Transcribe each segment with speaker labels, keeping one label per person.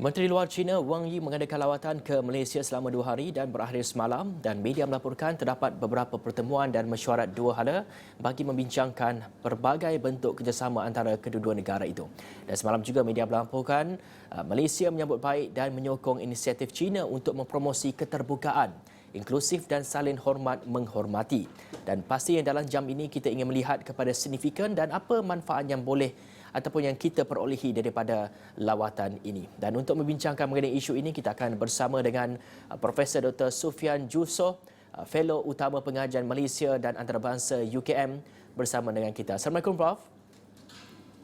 Speaker 1: Menteri Luar China Wang Yi mengadakan lawatan ke Malaysia selama 2 hari dan berakhir semalam, dan media melaporkan terdapat beberapa pertemuan dan mesyuarat dua hala bagi membincangkan pelbagai bentuk kerjasama antara kedua-dua negara itu. Dan semalam juga media melaporkan Malaysia menyambut baik dan menyokong inisiatif China untuk mempromosi keterbukaan, inklusif dan saling hormat menghormati. Dan pasti yang dalam jam ini kita ingin melihat kepada signifikan dan apa manfaat yang boleh ataupun yang kita perolehi daripada lawatan ini. Dan untuk membincangkan mengenai isu ini, kita akan bersama dengan Profesor Dr. Sufian Jusoh, Fellow Utama Pengajian Malaysia dan Antarabangsa UKM bersama dengan kita. Assalamualaikum Prof.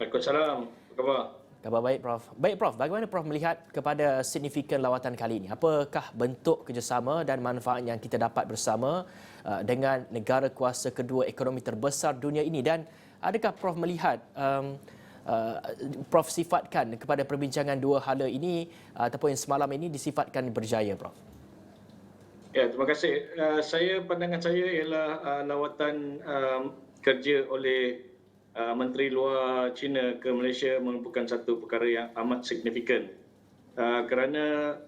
Speaker 2: Waalaikumsalam. Apa khabar?
Speaker 1: Khabar baik Prof. Baik Prof, bagaimana Prof melihat kepada signifikan lawatan kali ini? Apakah bentuk kerjasama dan manfaat yang kita dapat bersama dengan negara kuasa kedua ekonomi terbesar dunia ini, dan adakah Prof melihat Prof sifatkan kepada perbincangan dua hala ini ataupun yang semalam ini disifatkan berjaya, Prof?
Speaker 2: Ya, terima kasih. Pandangan saya ialah lawatan kerja oleh Menteri Luar China ke Malaysia merupakan satu perkara yang amat signifikan. Kerana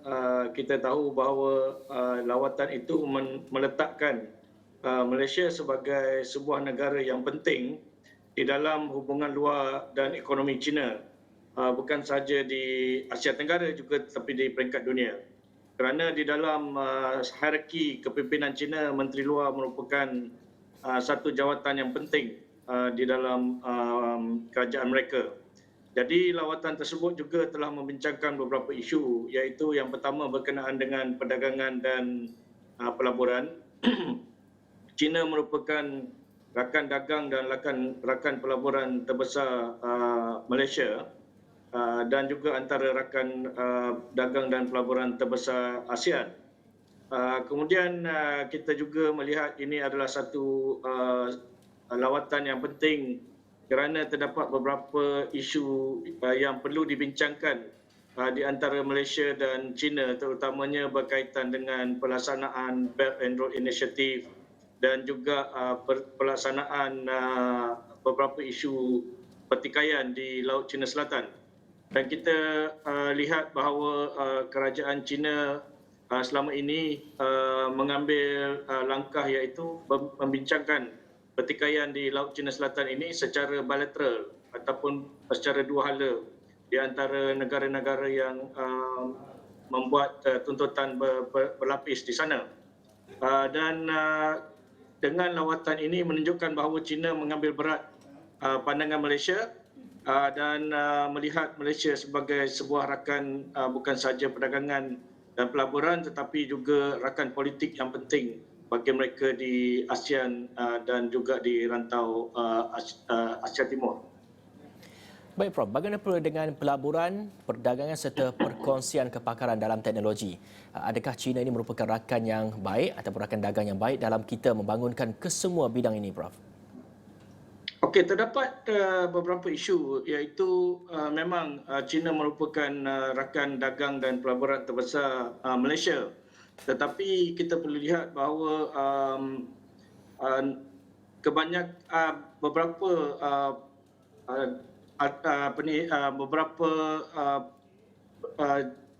Speaker 2: kita tahu bahawa lawatan itu meletakkan Malaysia sebagai sebuah negara yang penting di dalam hubungan luar dan ekonomi China, bukan sahaja di Asia Tenggara juga tetapi di peringkat dunia. Kerana di dalam hierarki kepimpinan China, Menteri Luar merupakan satu jawatan yang penting di dalam kerajaan mereka. Jadi lawatan tersebut juga telah membincangkan beberapa isu, iaitu yang pertama berkenaan dengan perdagangan dan pelaburan. China merupakan rakan dagang dan rakan pelaburan terbesar Malaysia, dan juga antara rakan dagang dan pelaburan terbesar ASEAN. Kemudian kita juga melihat ini adalah satu lawatan yang penting kerana terdapat beberapa isu yang perlu dibincangkan di antara Malaysia dan China, terutamanya berkaitan dengan pelaksanaan Belt and Road Initiative dan juga pelaksanaan beberapa isu pertikaian di Laut Cina Selatan. Dan kita lihat bahawa kerajaan China selama ini mengambil langkah iaitu membincangkan pertikaian di Laut Cina Selatan ini secara bilateral ataupun secara dua hala di antara negara-negara yang membuat tuntutan berlapis di sana. Dan dengan lawatan ini menunjukkan bahawa China mengambil berat pandangan Malaysia dan melihat Malaysia sebagai sebuah rakan bukan sahaja perdagangan dan pelaburan tetapi juga rakan politik yang penting bagi mereka di ASEAN dan juga di rantau Asia Timur.
Speaker 1: Baik Prof, bagaimana pula dengan pelaburan, perdagangan serta perkongsian kepakaran dalam teknologi? Adakah China ini merupakan rakan yang baik ataupun rakan dagang yang baik dalam kita membangunkan kesemua bidang ini, Prof?
Speaker 2: Okey, terdapat beberapa isu, iaitu memang China merupakan rakan dagang dan pelaburan terbesar Malaysia. Tetapi kita perlu lihat bahawa beberapa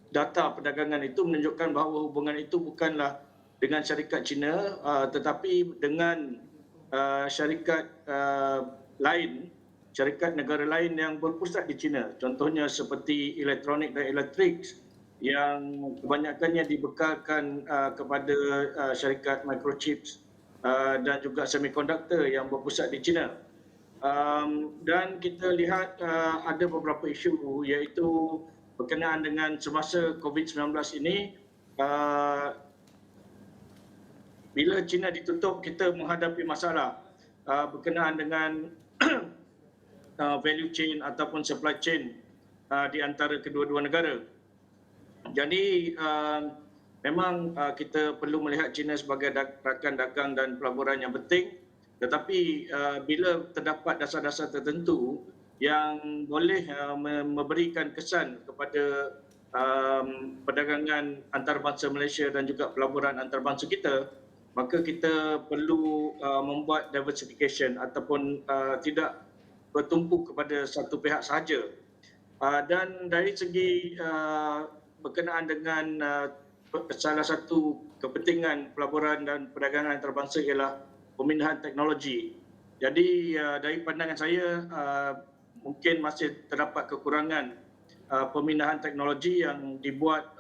Speaker 2: data perdagangan itu menunjukkan bahawa hubungan itu bukanlah dengan syarikat China tetapi dengan syarikat lain, syarikat negara lain yang berpusat di China. Contohnya seperti elektronik dan elektrik yang kebanyakannya dibekalkan kepada syarikat microchips dan juga semikonduktor yang berpusat di China. Dan kita lihat ada beberapa isu, iaitu berkenaan dengan semasa COVID-19 ini, bila China ditutup, kita menghadapi masalah berkenaan dengan value chain ataupun supply chain di antara kedua-dua negara. Jadi memang kita perlu melihat China sebagai rakan dagang dan pelaburan yang penting, tetapi bila terdapat dasar-dasar tertentu yang boleh memberikan kesan kepada perdagangan antarabangsa Malaysia dan juga pelaburan antarabangsa kita, maka kita perlu membuat diversification ataupun tidak bertumpu kepada satu pihak sahaja. Dan dari segi berkenaan dengan salah satu kepentingan pelaburan dan perdagangan antarabangsa ialah pemindahan teknologi. Jadi dari pandangan saya mungkin masih terdapat kekurangan pemindahan teknologi yang dibuat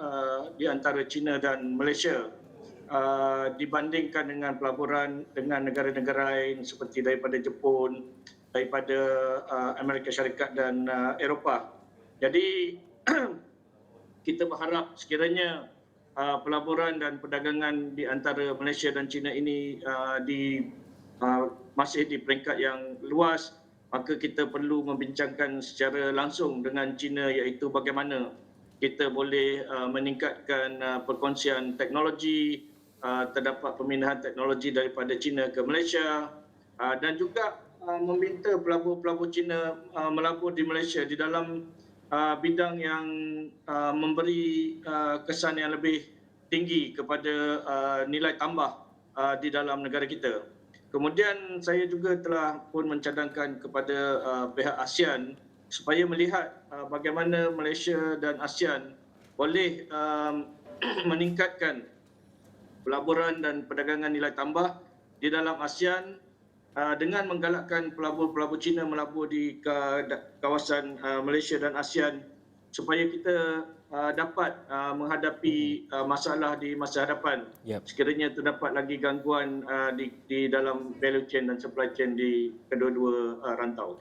Speaker 2: di antara China dan Malaysia dibandingkan dengan pelaburan dengan negara-negara lain seperti daripada Jepun, daripada Amerika Syarikat dan Eropah. Jadi kita berharap sekiranya pelaburan dan perdagangan di antara Malaysia dan China ini masih di peringkat yang luas, maka kita perlu membincangkan secara langsung dengan China iaitu bagaimana kita boleh meningkatkan perkongsian teknologi, terdapat pemindahan teknologi daripada China ke Malaysia dan juga meminta pelabur-pelabur China melabur di Malaysia di dalam bidang yang memberi kesan yang lebih tinggi kepada nilai tambah di dalam negara kita. Kemudian saya juga telah pun mencadangkan kepada pihak ASEAN supaya melihat bagaimana Malaysia dan ASEAN boleh meningkatkan pelaburan dan perdagangan nilai tambah di dalam ASEAN dengan menggalakkan pelabur-pelabur Cina melabur di kawasan Malaysia dan ASEAN supaya kita dapat menghadapi masalah di masa hadapan. Sekiranya terdapat lagi gangguan di dalam value chain dan supply chain di kedua-dua rantau.